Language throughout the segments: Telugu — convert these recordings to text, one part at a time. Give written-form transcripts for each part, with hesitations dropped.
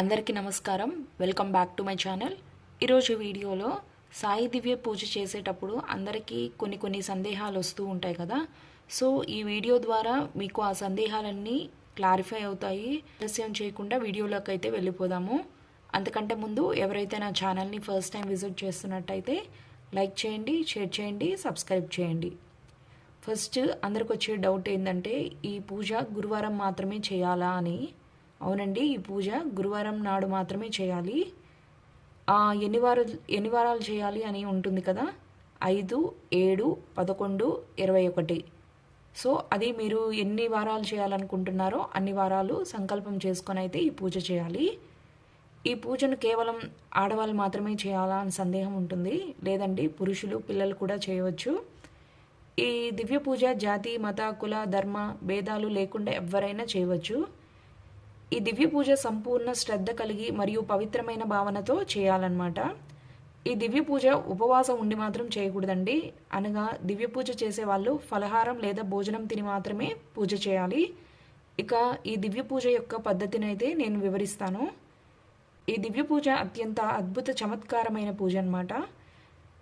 అందరికీ నమస్కారం. Welcome back to my channel. ఈరోజు వీడియోలో సాయి దివ్య పూజ చేసేటప్పుడు అందరికీ కొన్ని సందేహాలు వస్తూ ఉంటాయి కదా. సో ఈ వీడియో ద్వారా మీకు ఆ సందేహాలన్నీ క్లారిఫై అవుతాయి. ఆలస్యం చేయకుండా వీడియోలోకి అయితే వెళ్ళిపోదాము. అంతకంటే ముందు ఎవరైతే నా ఛానల్ని ఫస్ట్ టైం విజిట్ చేస్తున్నట్టయితే లైక్ చేయండి, షేర్ చేయండి, సబ్స్క్రైబ్ చేయండి. ఫస్ట్ అందరికి వచ్చే డౌట్ ఏంటంటే ఈ పూజ గురువారం మాత్రమే చేయాలా అని. అవునండి, ఈ పూజ గురువారం నాడు మాత్రమే చేయాలి. ఎన్ని వారాలు చేయాలి అని ఉంటుంది కదా, 5, 7, 11, 21. సో అది మీరు ఎన్ని వారాలు చేయాలనుకుంటున్నారో అన్ని వారాలు సంకల్పం చేసుకొని అయితే ఈ పూజ చేయాలి. ఈ పూజను కేవలం ఆడవాళ్ళు మాత్రమే చేయాలా అని సందేహం ఉంటుంది. లేదండి, పురుషులు, పిల్లలు కూడా చేయవచ్చు. ఈ దివ్య పూజ జాతి, మత, కుల, ధర్మ భేదాలు లేకుండా ఎవరైనా చేయవచ్చు. ఈ దివ్య పూజ సంపూర్ణ శ్రద్ధ కలిగి మరియు పవిత్రమైన భావనతో చేయాలన్నమాట. ఈ దివ్య పూజ ఉపవాసం ఉండి మాత్రం చేయకూడదండి. అనగా దివ్య పూజ చేసే వాళ్ళు ఫలహారం లేదా భోజనం తిని మాత్రమే పూజ చేయాలి. ఇక ఈ దివ్య పూజ యొక్క పద్ధతిని అయితే నేను వివరిస్తాను. ఈ దివ్య పూజ అత్యంత అద్భుత చమత్కారమైన పూజ అన్నమాట.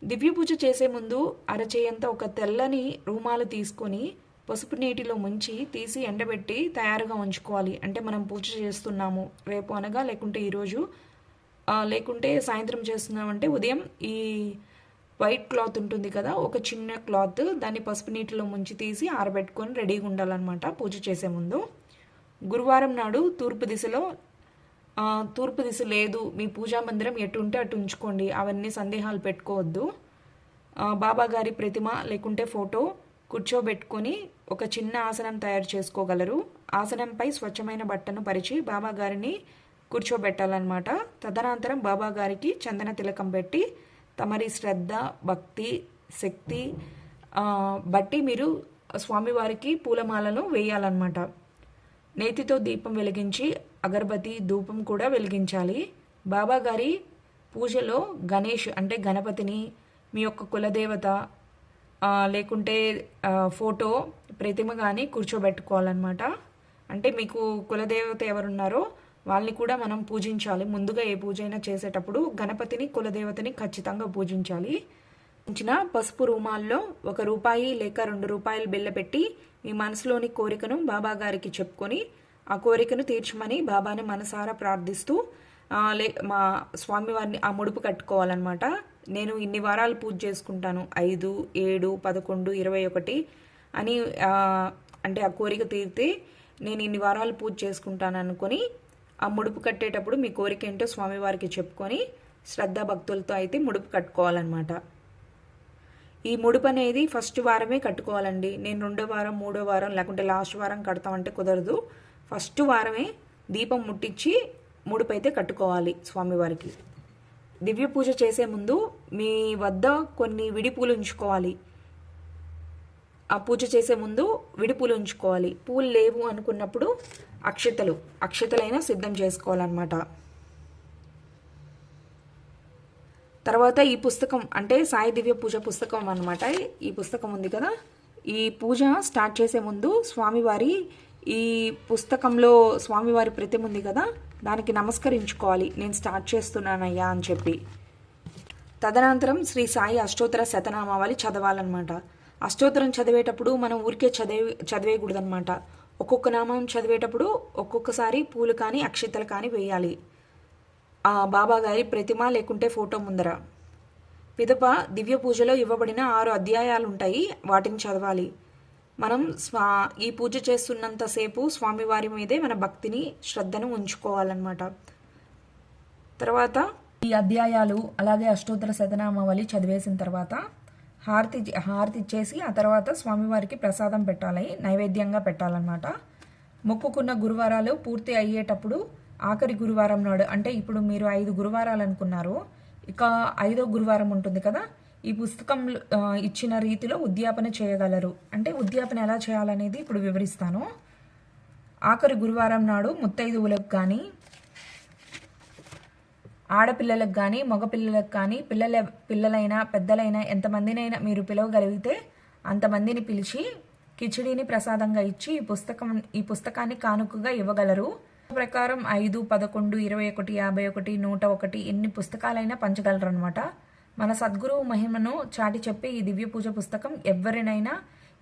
దివ్య పూజ చేసే ముందు అరచేయంత ఒక తెల్లని రూమాలు తీసుకొని పసుపు నీటిలో ముంచి తీసి ఎండబెట్టి తయారుగా ఉంచుకోవాలి. అంటే మనం పూజ చేస్తున్నాము రేపు అనగా, లేకుంటే ఈరోజు, లేకుంటే సాయంత్రం చేస్తున్నామంటే ఉదయం ఈ వైట్ క్లాత్ ఉంటుంది కదా, ఒక చిన్న క్లాత్, దాన్ని పసుపు నీటిలో ముంచి తీసి ఆరబెట్టుకొని రెడీగా ఉండాలన్నమాట పూజ చేసే ముందు. గురువారం నాడు తూర్పు దిశ లేదు, మీ పూజా మందిరం ఎటు ఉంటే అటు ఉంచుకోండి. అవన్నీ సందేహాలు పెట్టుకోవద్దు. బాబా గారి ప్రతిమ లేకుంటే ఫోటో కూర్చోబెట్టుకొని ఒక చిన్న ఆసనం తయారు చేసుకోగలరు. ఆసనంపై స్వచ్ఛమైన బట్టను పరిచి బాబా గారిని కూర్చోబెట్టాలన్నమాట. తదనంతరం బాబా గారికి చందన తిలకం పెట్టి తమరి శ్రద్ధ, భక్తి, శక్తి బట్టి మీరు స్వామివారికి పూలమాలను వేయాలన్నమాట. నేతితో దీపం వెలిగించి అగరబత్తి, ధూపం కూడా వెలిగించాలి. బాబా గారి పూజలో గణేష్ అంటే గణపతిని, మీ యొక్క కులదేవత లేకుంటే ఫోటో, ప్రతిమ కానీ కూర్చోబెట్టుకోవాలన్నమాట. అంటే మీకు కులదేవత ఎవరున్నారో వాళ్ళని కూడా మనం పూజించాలి. ముందుగా ఏ పూజ అయినా చేసేటప్పుడు గణపతిని, కులదేవతని ఖచ్చితంగా పూజించాలి. పసుపు రూమాల్లో ₹1 లేక ₹2 బిళ్ళ పెట్టి మీ మనసులోని కోరికను బాబా గారికి చెప్పుకొని ఆ కోరికను తీర్చమని బాబాని మనసారా ప్రార్థిస్తూ మా స్వామివారిని ఆ ముడుపు కట్టుకోవాలన్నమాట. నేను ఇన్ని వారాలు పూజ చేసుకుంటాను, 5, 7, 11, 21 అని, అంటే ఆ కోరిక తీరితే నేను ఇన్ని వారాలు పూజ చేసుకుంటాను అనుకొని ఆ ముడుపు కట్టేటప్పుడు మీ కోరిక ఏంటో స్వామివారికి చెప్పుకొని శ్రద్ధాభక్తులతో అయితే ముడుపు కట్టుకోవాలన్నమాట. ఈ ముడుపు అనేది ఫస్ట్ వారమే కట్టుకోవాలండి. నేను 2వ వారం, 3వ వారం లేకుంటే లాస్ట్ వారం కడతామంటే కుదరదు. ఫస్ట్ వారమే దీపం ముట్టించి ముడుపు అయితే కట్టుకోవాలి స్వామివారికి. దివ్య పూజ చేసే ముందు మీ వద్ద కొన్ని విడిపూలు ఉంచుకోవాలి. ఆ పూజ చేసే ముందు విడిపూలు ఉంచుకోవాలి. పూలు లేవు అనుకున్నప్పుడు అక్షతలైనా సిద్ధం చేసుకోవాలన్నమాట. తర్వాత ఈ పుస్తకం అంటే సాయి దివ్య పూజ పుస్తకం అన్నమాట. ఈ పుస్తకం ఉంది కదా, ఈ పూజ స్టార్ట్ చేసే ముందు స్వామివారి ఈ పుస్తకంలో స్వామివారి ప్రతిమ ఉంది కదా, దానికి నమస్కరించుకోవాలి, నేను స్టార్ట్ చేస్తున్నానయ్యా అని చెప్పి. తదనంతరం శ్రీ సాయి అష్టోత్తర శతనామావళి చదవాలన్నమాట. అష్టోత్తరం చదివేటప్పుడు మనం ఊరికే చదివేయకూడదన్నమాట. ఒక్కొక్క నామం చదివేటప్పుడు ఒక్కొక్కసారి పూలు కానీ అక్షతలు కానీ వేయాలి ఆ బాబా గారి ప్రతిమ లేకుంటే ఫోటో ముందర. పిదప దివ్య పూజలో ఇవ్వబడిన 6 అధ్యాయాలు ఉంటాయి, వాటిని చదవాలి. మనం ఈ పూజ చేస్తున్నంతసేపు స్వామివారి మీదే మన భక్తిని, శ్రద్ధను ఉంచుకోవాలన్నమాట. తర్వాత ఈ అధ్యాయాలు అలాగే అష్టోత్తర శతనామావళి చదివేసిన తర్వాత హారతి ఇచ్చేసి ఆ తర్వాత స్వామివారికి ప్రసాదం పెట్టాలి, నైవేద్యంగా పెట్టాలన్నమాట. మొక్కుకున్న గురువారాలు పూర్తి అయ్యేటప్పుడు ఆఖరి గురువారం నాడు, అంటే ఇప్పుడు మీరు 5 గురువారాలు అనుకున్నారు, ఇక 5వ గురువారం ఉంటుంది కదా, ఈ పుస్తకం ఇచ్చిన రీతిలో ఉద్యాపన చేయగలరు. అంటే ఉద్యాపన ఎలా చేయాలనేది ఇప్పుడు వివరిస్తాను. ఆఖరి గురువారం నాడు ముత్తైదువులకు కానీ, ఆడపిల్లలకు కానీ, మగపిల్లలకు కానీ, పిల్లలైనా పెద్దలైనా ఎంతమందినైనా మీరు పిలవగలిగితే అంతమందిని పిలిచి కిచిడీని ప్రసాదంగా ఇచ్చి ఈ పుస్తకాన్ని కానుకగా ఇవ్వగలరు. ప్రకారం 5, 11, 21, 51, 101 ఎన్ని పుస్తకాలైనా పంచగలరు అనమాట. మన సద్గురువు మహిమను చాటి చెప్పే ఈ దివ్య పూజ పుస్తకం ఎవరినైనా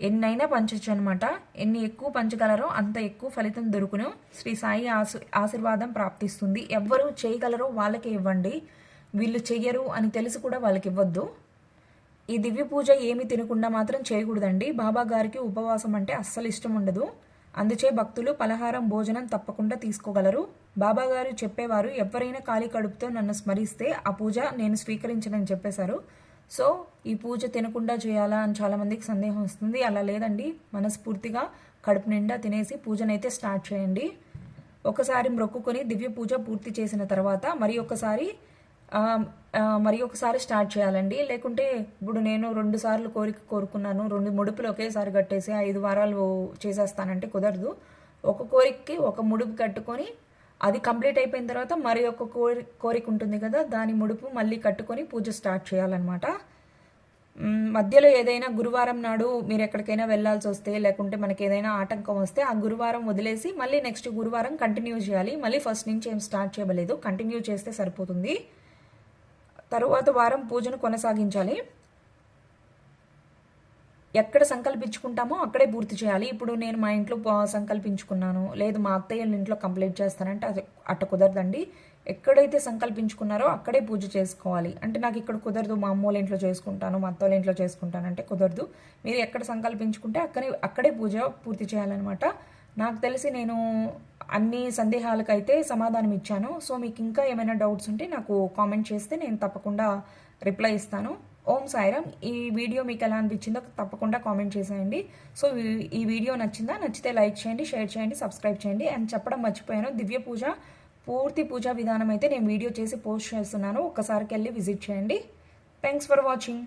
ఎన్నైనా పంచొచ్చు అనమాట. ఎన్ని ఎక్కువ పంచగలరో అంత ఎక్కువ ఫలితం దొరుకును. శ్రీ సాయి ఆశీర్వాదం ప్రాప్తిస్తుంది. ఎవరు చేయగలరో వాళ్ళకే ఇవ్వండి. వీళ్ళు చెయ్యరు అని తెలిసి కూడా వాళ్ళకి ఇవ్వద్దు. ఈ దివ్య పూజ ఏమి తినకుండా మాత్రం చేయకూడదండి. బాబా గారికి ఉపవాసం అంటే అస్సలు ఇష్టం ఉండదు. అందుచే భక్తులు పలహారం భోజనం తప్పకుండా తీసుకోగలరు. బాబా గారు చెప్పేవారు, ఎవరైనా ఖాళీ కడుపుతో నన్ను స్మరిస్తే ఆ పూజ నేను స్వీకరించనని చెప్పేశారు. సో ఈ పూజ తినకుండా చేయాలా అని చాలామందికి సందేహం వస్తుంది. అలా లేదండి, మనస్ఫూర్తిగా కడుపు నిండా తినేసి పూజనైతే స్టార్ట్ చేయండి. ఒకసారి మొక్కుకొని దివ్య పూజ పూర్తి చేసిన తర్వాత మరి ఒకసారి స్టార్ట్ చేయాలండి. లేకుంటే ఇప్పుడు నేను 2 సార్లు కోరుకున్నాను, 2 ముడుపులు ఒకేసారి కట్టేసి 5 వారాలు చేసేస్తానంటే కుదరదు. ఒక కోరికకి ఒక ముడుపు కట్టుకొని అది కంప్లీట్ అయిపోయిన తర్వాత మరి ఒక కోరిక ఉంటుంది కదా, దాని ముడుపు మళ్ళీ కట్టుకొని పూజ స్టార్ట్ చేయాలన్నమాట. మధ్యలో ఏదైనా గురువారం నాడు మీరు ఎక్కడికైనా వెళ్ళాల్సి వస్తే, లేకుంటే మనకి ఏదైనా ఆటంకం వస్తే ఆ గురువారం వదిలేసి మళ్ళీ నెక్స్ట్ గురువారం కంటిన్యూ చేయాలి. మళ్ళీ ఫస్ట్ నుంచి ఏం స్టార్ట్ చేయలేదు, కంటిన్యూ చేస్తే సరిపోతుంది. తరువాత వారం పూజను కొనసాగించాలి. ఎక్కడ సంకల్పించుకుంటామో అక్కడే పూర్తి చేయాలి. ఇప్పుడు నేను మా ఇంట్లో సంకల్పించుకున్నాను, లేదు మా అత్తయ్య ఇంట్లో కంప్లీట్ చేస్తానంటే అది అట్ట కుదరదండి. ఎక్కడైతే సంకల్పించుకున్నారో అక్కడే పూజ చేసుకోవాలి. అంటే నాకు ఇక్కడ కుదరదు, మా అమ్మోళ్ళ ఇంట్లో చేసుకుంటాను, మా అత్తోళ్ళ ఇంట్లో చేసుకుంటాను అంటే కుదరదు. మీరు ఎక్కడ సంకల్పించుకుంటే అక్కడే పూజ పూర్తి చేయాలన్నమాట. నాకు తెలిసి నేను అన్ని సందేహాలకైతే సమాధానం ఇచ్చాను. సో మీకు ఇంకా ఏమైనా డౌట్స్ ఉంటే నాకు కామెంట్ చేస్తే నేను తప్పకుండా రిప్లై ఇస్తాను. ఓం సాయిరామ్. ఈ వీడియో మీకు ఎలా అనిపించిందో తప్పకుండా కామెంట్ చేసేయండి. సో ఈ వీడియో నచ్చితే లైక్ చేయండి, షేర్ చేయండి, సబ్స్క్రైబ్ చేయండి. అండ్ చెప్పడం మర్చిపోయాను, దివ్య పూజ పూర్తి పూజా విధానం అయితే నేను వీడియో చేసి పోస్ట్ చేస్తున్నాను. ఒక్కసారికి వెళ్ళి విజిట్ చేయండి. Thanks for watching.